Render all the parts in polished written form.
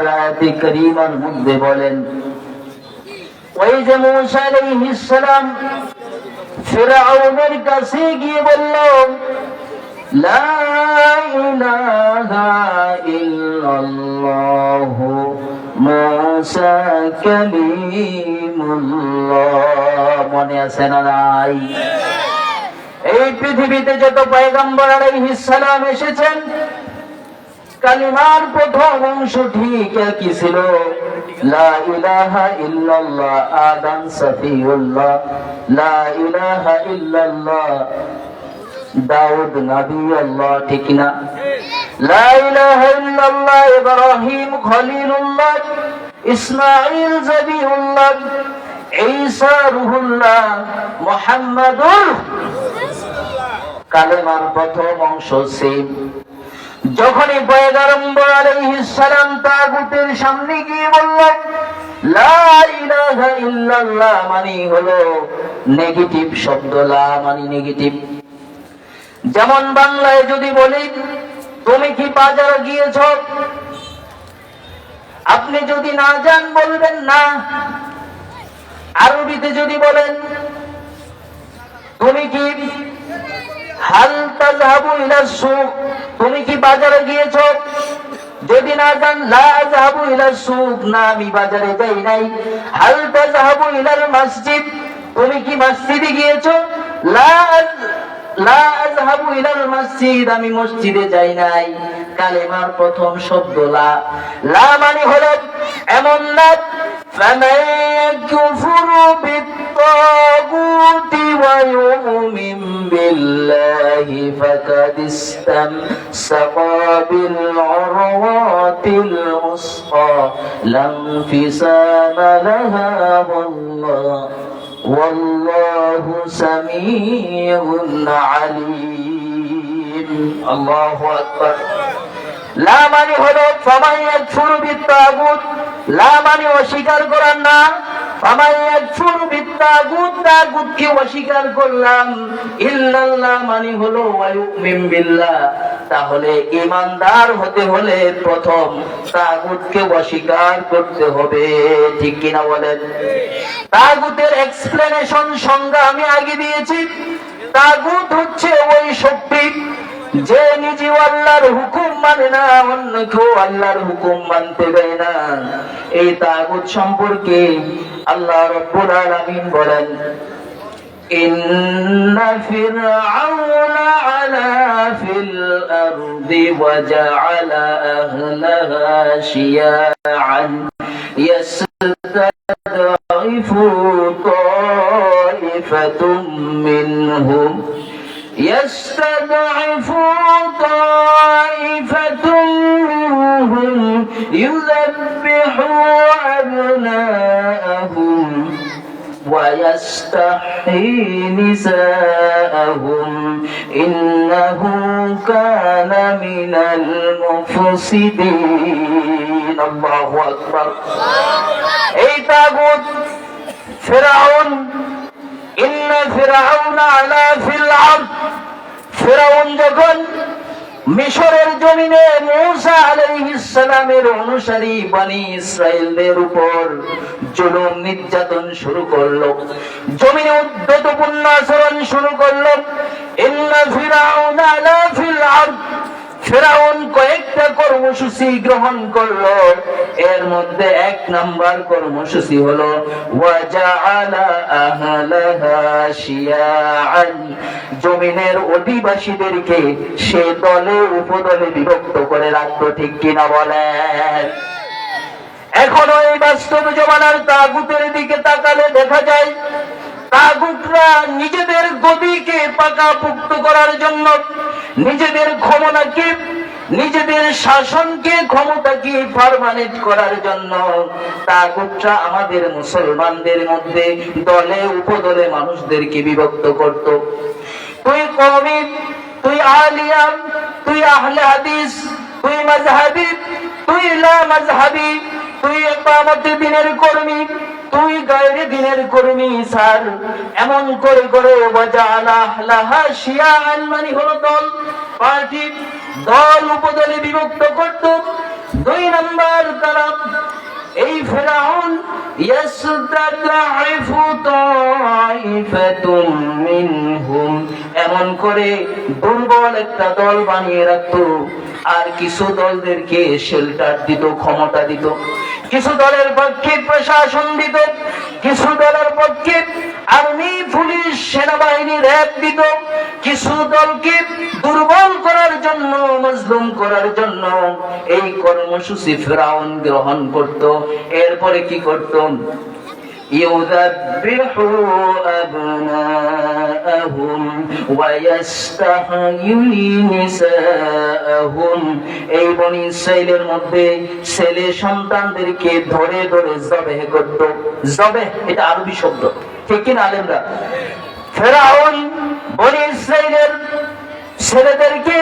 তাআলা আয়াতে কারীমার মধ্যে বলেন, ওই যে মূসা আলাইহিস সালাম ফিরআউনের কাছে গিয়ে বলল, লা ইলাহা ইল্লাল্লাহু মূসা কালিমুল্লাহ। মনে আছে না নাই? এই পৃথিবীতে যত পয়গম্বর আলাইহিস সালাম এসেছেন, কালিমার প্রথম অংশ ঠিক একই ছিল, লা ইলাহা ইল্লাল্লাহ। আদম সফিউল্লাহ, লা ইলাহা ইল্লাল্লাহ। দাউদ নবী আল্লাহ, ঠিক না? লা ইলাহা ইল্লাল্লাহ। ইব্রাহিম খলিলুল্লাহ, ইসমাঈল জবিউল্লাহ, ঈসা রূহুল্লাহ, মুহাম্মাদুর। কালেমার প্রথম অংশ সেম। যখনই পয়গম্বর আলাইহিস সালাম তাগুতের সামনে গিয়ে বলল লা ইলাহা ইল্লাল্লাহ, মানে হলো নেগেটিভ শব্দ। লা মানে নেগেটিভ। যেমন বাংলায় যদি বলি, তুমি কি বাজারে গিয়েছ? আপনি যদি না যান বলবেন না। আরবিতে যদি বলেন, তুমি কি হাল তাযহাবু ইলা সুক, তুমি কি বাজারে গিয়েছ? যদি না যান, লা আযহাবু ইলা সুক, না আমি বাজারে যাই নাই। হাল তাযহাবু ইলাল মসজিদ, তুমি কি মসজিদে গিয়েছ? লা আযহাবু ইলাল মসজিদ, আমি মসজিদে যাই নাই। কালেমার প্রথম শব্দ লা। লা মানে হলো এমন না, ফামান ইয়াকফুরু বিত্তাগুতি ওয়া ইউমিন বিল্লাহি ফাকাদ ইসতামসাকা বিল উরওয়াতিল উসকা লা ইনফিসামা লাহা ওয়াল্লাহু সামিউন আলীম। আল্লাহু আকবার। লা মানে হলো ফামান ইয়াকফুরু বিত্তাগুত। লা মানে অস্বীকার করার না। ফামান ইয়াকফুরু বিত্তাগুত, তাগুতকে অস্বীকার করলাম। ইল্লাল্লাহ মানে হলো ওয়া ইউমিন বিল্লাহ। তাহলে ঈমানদার হতে হলে প্রথম তাগুতকে অস্বীকার করতে হবে, ঠিক কিনা বলেন? তাগুতের এক্সপ্লেনেশন, সংজ্ঞা আমি আগে দিয়েছি। তাগুত হচ্ছে ওই শক্তি যে নিজে আল্লাহর হুকুম মানে না, অন্য কেউ আল্লাহর হুকুম মানতে দেয় না। এই তাগুত সম্পর্কে আল্লাহ রাব্বুল আলামিন বলেন, ইন্না ফিরআউনা আলা ফিল আরদি ওয়া জাআলা আহলাহা শিয়াআন ইয়াস্তাদঈফু তাইফাতুম মিনহুম يستضعف طائفة منهم يذبح أبناءهم ويستحيي نساءهم إنه كان من المفسدين। الله أكبر। এই তাগুত ফিরআউন, ইন্না ফিরআউনা আলা ফিল আরদ। ফিরআউন যখন মিশরের জমিনে মূসা আলাইহিস সালামের অনুসারী বনি ইসরাইলদের উপর জুলুম নির্যাতন শুরু করলো, জমিনে উদ্যতপূর্ণ আচরণ শুরু করলো, ইন্না ফিরআউনা আলা ফিল আরদ। ফিরআউন কয়েকটা কর্মসূচি গ্রহণ করলো। এর মধ্যে এক নাম্বার কর্মসূচি হলো ওয়া জাআলা আহলাহা শিয়াআন। জমিনের অধিবাসীদেরকে সে দলে উপদলে বিভক্ত করে রাখতো, ঠিক কিনা বলেন? এখন ওই বাস্তব জমানার তাগুতের দিকে তাকালে দেখা যায়, তাগুতরা নিজেদের গদিকে পাকাপোক্ত করার জন্য, নিজেদের ক্ষমতাকে, নিজেদের শাসনকে, ক্ষমতাকে পার্মানেন্ট করার জন্য তাগুতরা আমাদের মুসলমানদের মধ্যে দলে উপদলে মানুষদেরকে বিভক্ত করত। তুই কওমি, তুই আলিয়া, তুই আহলে হাদিস, তুই মাযহাবি, তুই লা মাযহাবি, তুই ইকামতে দ্বীনের কর্মী, তুই গায়রে দ্বীনের কর্মী, স্যার। এমন করে করে ওয়াজালা আহলাহা শিয়াআন মানে হলো দল, পার্টি, দল উপদলে বিভক্ত করত। দুই নাম্বার তারা এই ফেরাউন ইয়াসতাদঈফু তাইফাতুম মিনহুম, এমন করে দুর্বল একটা দল বানিয়ে রাখতো, আর কিছু দলদেরকে শেল্টার দিত, ক্ষমতা দিত, কিছু দলের পক্ষে প্রশাসন দিত, কিছু দলের পক্ষে আর্মি, পুলিশ, সেনাবাহিনী, র‍্যাব দিত, কিছু দলকে দুর্বল করার জন্য, মজলুম করার জন্য এই কর্মসূচি ফেরাউন গ্রহণ করত। এরপরে কি করত? ইউযাব্বিহু আবনাআহুম ওয়া ইস্তাহয়ী নিসাআহুম, এই বনি ইসরাইলের মধ্যে ছেলে সন্তানদেরকে ধরে ধরে জবেহ করত। জবেহ এটা আরবি শব্দ, ঠিক কিনা আলেমরা? ফেরাউন বনি ইসরাইলের ছেলেদেরকে,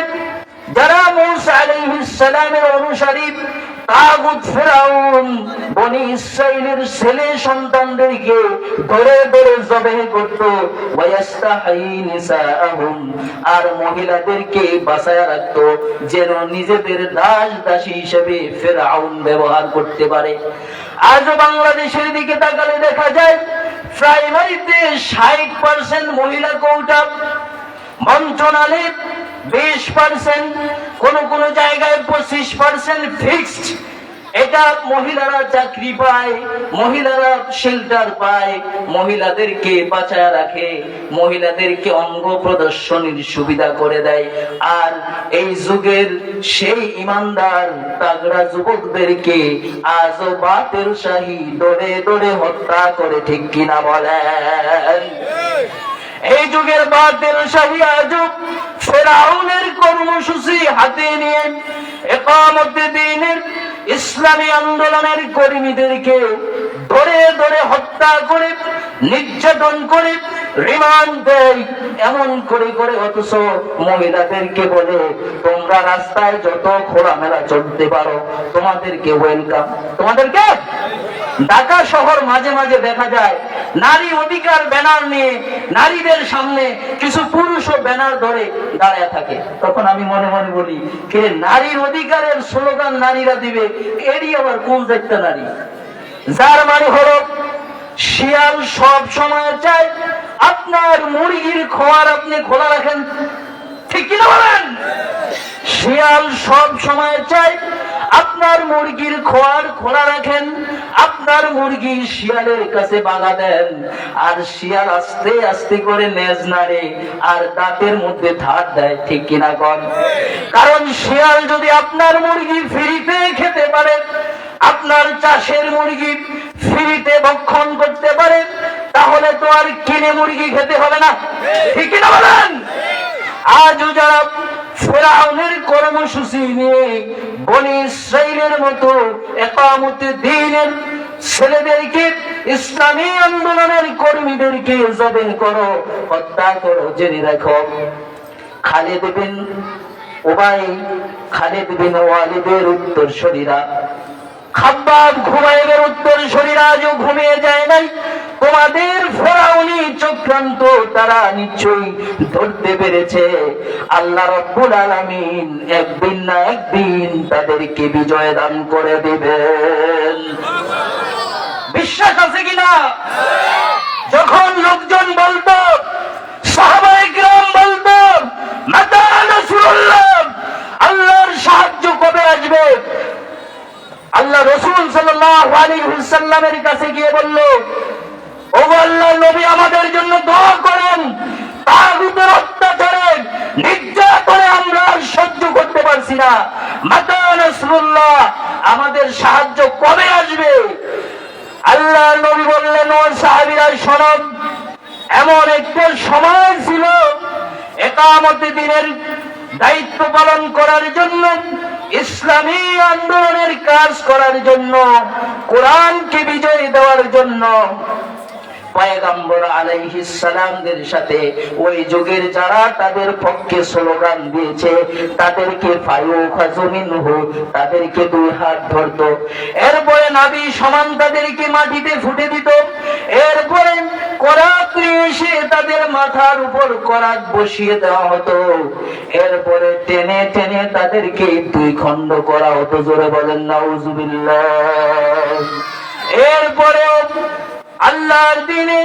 যারা মূসা আলাইহিস সালামের অনুসারী, তাগুত ফেরাউন বনি ইসরাইলের ছেলে সন্তানদেরকে ধরে ধরে জবেহ করত। ওয়া ইস্তাহয়ী নিসাআহুম, আর মহিলাদেরকে বাঁচায়া রাখত, যেন নিজেদের দাস দাসী হিসেবে ফেরাউন ব্যবহার করতে পারে। আজ বাংলাদেশের দিকে তাকালে দেখা যায় প্রাইমারিতে 60% মহিলা কোটা, মন্ত্রণালয়ে 20%, কোন কোন জায়গায় 25% ফিক্সড। এটা মহিলারা চাকরি পায়, মহিলারা শেল্টার পায়, মহিলাদেরকে বাঁচায় রাখে, মহিলাদেরকে অঙ্গ প্রদর্শনীর সুবিধা করে দেয়। আর এই যুগের সেই ইমানদার তাগড়া যুবকদেরকে আজও বাতের শাহী দৌড়ে দৌড়ে হত্যা করে, ঠিক কিনা বলেন? এই যুগের বাতেল শাহী আজব ফেরাউনের কর্মসূচি হাতে নিয়ে ইকামতে দ্বীনের ইসলামী আন্দোলনের কর্মীদেরকে ধরে ধরে হত্যা করে, নির্যাতন করে, রিমান্ড দেয়, এমন করে করে। অথচ মহিলাদেরকে বলে তোমরা রাস্তায় যত খোলামেলা চলতে পারো, তোমাদেরকে ওয়েলকাম, তোমাদেরকে। ঢাকা শহর মাঝে মাঝে দেখা যায় নারী অধিকার ব্যানার নিয়ে নারীদের সামনে কিছু পুরুষও ব্যানার ধরে দাঁড়ায় থাকে। তখন আমি মনে মনে বলি, কে নারীর অধিকারের স্লোগান নারীরা দিবে, এরই আবার কোন একটা নারী? যার মানে হলো শিয়াল সব সময় চায় আপনার মুরগির খোয়ার আপনি খোলা রাখেন, ঠিক কিনা বলেন? শিয়াল সব সময় চায় আপনার মুরগির খোয়ার খোলা রাখেন, আপনার মুরগি শিয়ালের কাছে বাগা দেন, আর শিয়াল আস্তে আস্তে করে নেজ নাড়ে আর দাঁতের মধ্যে ধার দেয়, ঠিক কিনা কন? কারণ শিয়াল যদি আপনার মুরগি ফ্রিতে খেতে পারে, আপনার চাষের মুরগি ফ্রিতে ভক্ষণ করতে পারে, তাহলে তো আর কিনে মুরগি খেতে হবে না, ঠিক কিনা বলেন? আজও যারা ফেরাউনের কর্মসূচি নিয়ে বনি ইসরাইলের মতো ইকামতে দ্বীনের ছেলেদেরকে, ইসলামী আন্দোলনের কর্মীদেরকে জবেহ করো, হত্যা করো, জেনে রাখো খালিদ বিন উবাই, খালিদ বিন ওয়ালিদের উত্তরসূরিরা, খাব্বাব খুবাইবের উত্তরসূরিরা আজও ঘুমিয়ে যায় নাই। তোমাদের ফেরাউনি চক্রান্ত তারা নিশ্চয়ই ধরতে পেরেছে। আল্লাহ রাব্বুল আলামিন একদিন না একদিন তাদেরকে বিজয় দান করে দিবেন। বিশ্বাস আছে কিনা? যখন লোকজন বলতো, সাহাবায়ে কিরাম বলতো, মাতা রাসূলুল্লাহ, আল্লাহর সাহায্য কবে আসবে? আল্লাহ রাসূল সাল্লাল্লাহু আলাইহি ওয়াসাল্লামের কাছে গিয়ে বলল, ও আল্লাহর নবী, আমাদের জন্য দোয়া করেন, তাগুতের অত্যাচারে নির্যাতনে আমরা সহ্য করতে পারছি না, মাতা রাসূলুল্লাহ, আমাদের সাহায্য কবে আসবে? আল্লাহর নবী বললেন, ও সাহাবীরা শোনো, এমন একটা সময় ছিল ইকামতে দ্বীনের দায়িত্ব পালন করার জন্য, ইসলামী আন্দোলনের কাজ করার জন্য, কোরআনকে বিজয় দেওয়ার জন্য পয়গম্বর আলাইহিস সালামদের সাথে ওই যুগের যারা তাদের পক্ষে স্লোগান দিয়েছে তাদেরকে ফায়ুখাযু মিনহু, তাদেরকে দুই হাত ধরতো। এরপরে এরপরে নাভি সমান তাদেরকে মাটিতে ফুটে দিত, এরপরে করাত নিয়ে এসে তাদের মাথার উপর করাত বসিয়ে দেওয়া হতো, এরপরে টেনে টেনে তাদেরকে দুই খণ্ড করা হতো। জোরে বলেন নাউজুবিল্লাহ। এরপরে আল্লাহর দ্বীনে,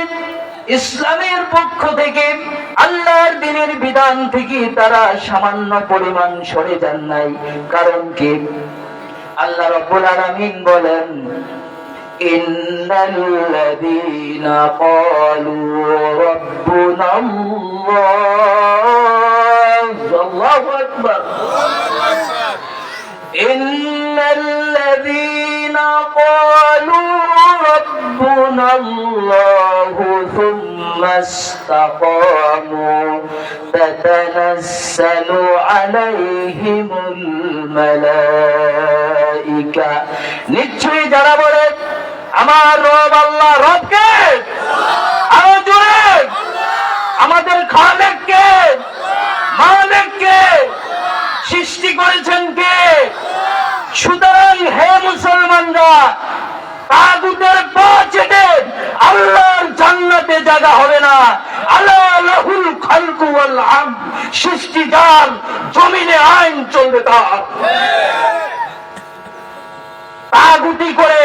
ইসলামের পক্ষ থেকে, আল্লাহর দ্বীনের বিধান থেকে তারা সামান্য পরিমাণ সরে যান নাই। কারণ কি? আল্লাহ রাব্বুল আলামিন বলেন, ইন্নাল্লাযীনা ক্বালু রাব্বুনাল্লাহ, আল্লাহু আকবার, ইন্নাল্লাযীনা ক্বালু রাব্বুনাল্লাহু সুম্মা ইসতাকামু তাতানাজ্জালু আলাইহিমুল মালাইকা। নিশ্চয়ই যারা বলে আমার রব আল্লাহ, রব কে? আরো জোরে, আমাদের খালেক কে? মালিক কে? সৃষ্টি করেছেন কে? সুতরাং হে মুসলমানরা, তাগুতের পা চেটে আল্লাহর জান্নাতে জায়গা হবে না। আল্লাহ লাহুল খালকু ওয়াল আমর, সৃষ্টি যার, জমিনে আইন চলবে তার। তাগুতি করে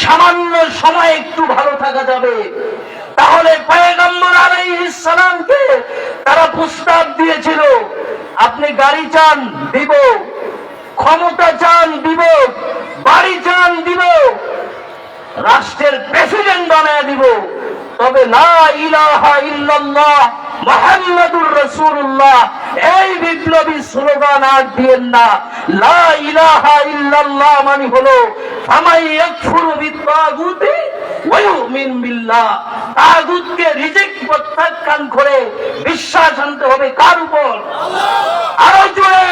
সামান্য সময় একটু ভালো থাকা যাবে, তাহলে পয়গম্বর আলাইহিস সালামকে তারা প্রস্তাব দিয়েছিল, আপনি গাড়ি চান দিব, ক্ষমতা চান দিব, বাড়ি চান দিব, রাষ্ট্রের প্রেসিডেন্ট বানায় দিব, তবে লা ইলাহা ইল্লাল্লাহ মুহাম্মাদুর রাসূলুল্লাহ এই বিপ্লবী স্লোগান আর দিয়েন না। লা ইলাহা ইল্লাল্লাহ মানে হলো ফামাই ইয়াকফুরু বিত্তাগুতি ওয়া ইউমিন বিল্লাহ, তাগুতকে রিজেক্ট, প্রত্যাখ্যান করে বিশ্বাস আনতে হবে কার উপর? আল্লাহ। আরো জোরে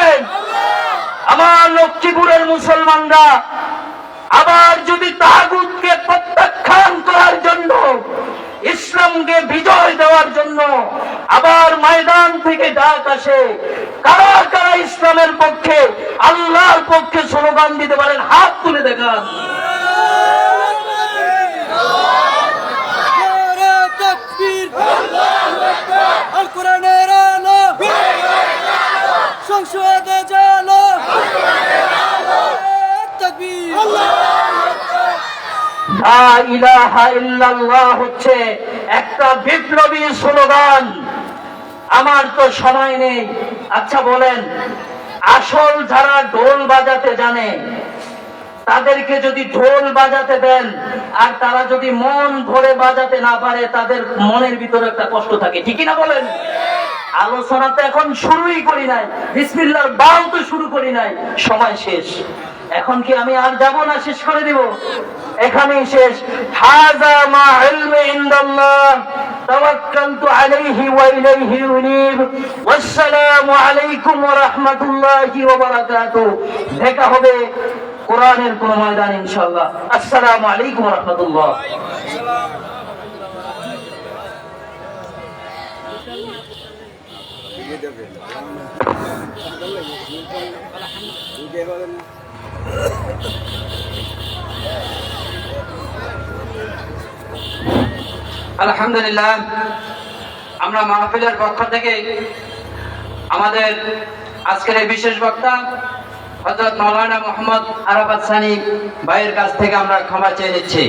আমার লক্ষ্মীপুরের মুসলমানরা, আবার যদি তাগুতকে প্রত্যাখ্যান করার জন্য, ইসলামকে বিজয় দেওয়ার জন্য আবার ময়দান থেকে ডাক আসে, কারা কারা ইসলামের পক্ষে, আল্লাহর পক্ষে স্লোগান দিতে পারেন? হাত তুলে দেখান। আল কোরআনের আলো সংসদে জালো, তাকবীর। লা ইলাহা ইল্লাল্লাহ হচ্ছে একটা বিপ্লবী স্লোগান। আমার তো সময় নেই, আচ্ছা বলেন, আসল যারা ঢোল বাজাতে জানে তাদেরকে যদি ঢোল বাজাতে দেন আর তারা যদি মন ভরে বাজাতে না পারে, তাদের মনের ভিতরে একটা কষ্ট থাকে, ঠিক না বলেন? আলোচনা তো এখন শুরুই করি নাই, বিসমিল্লাহর বাও তো শুরু করি নাই, সময় শেষ। এখন কি আমি আর যাব না, শেষ করে দিব? এখানেই শেষ। হাযা মা ইলমি ইনদাল্লাহ তাওয়াক্কালতু আলাইহি ওয়া ইলাইহি উনীব। ওয়াসসালামু আলাইকুম ওয়া রাহমাতুল্লাহি ওয়া বারাকাতুহু। দেখা হবে কোরআনের কোন ময়দান ইনশাআল্লাহ। আসসালামু আলাইকুম ওয়া রাহমাতুল্লাহ। আলহামদুলিল্লাহ, আমরা মাহফিলের পক্ষ থেকে আমাদের আজকের এই বিশেষ বক্তা হযরত মাওলানা মুহাম্মদ আরাফাত সানি ভাইয়ের কাছ থেকে আমরা ক্ষমা চেয়ে নিচ্ছি।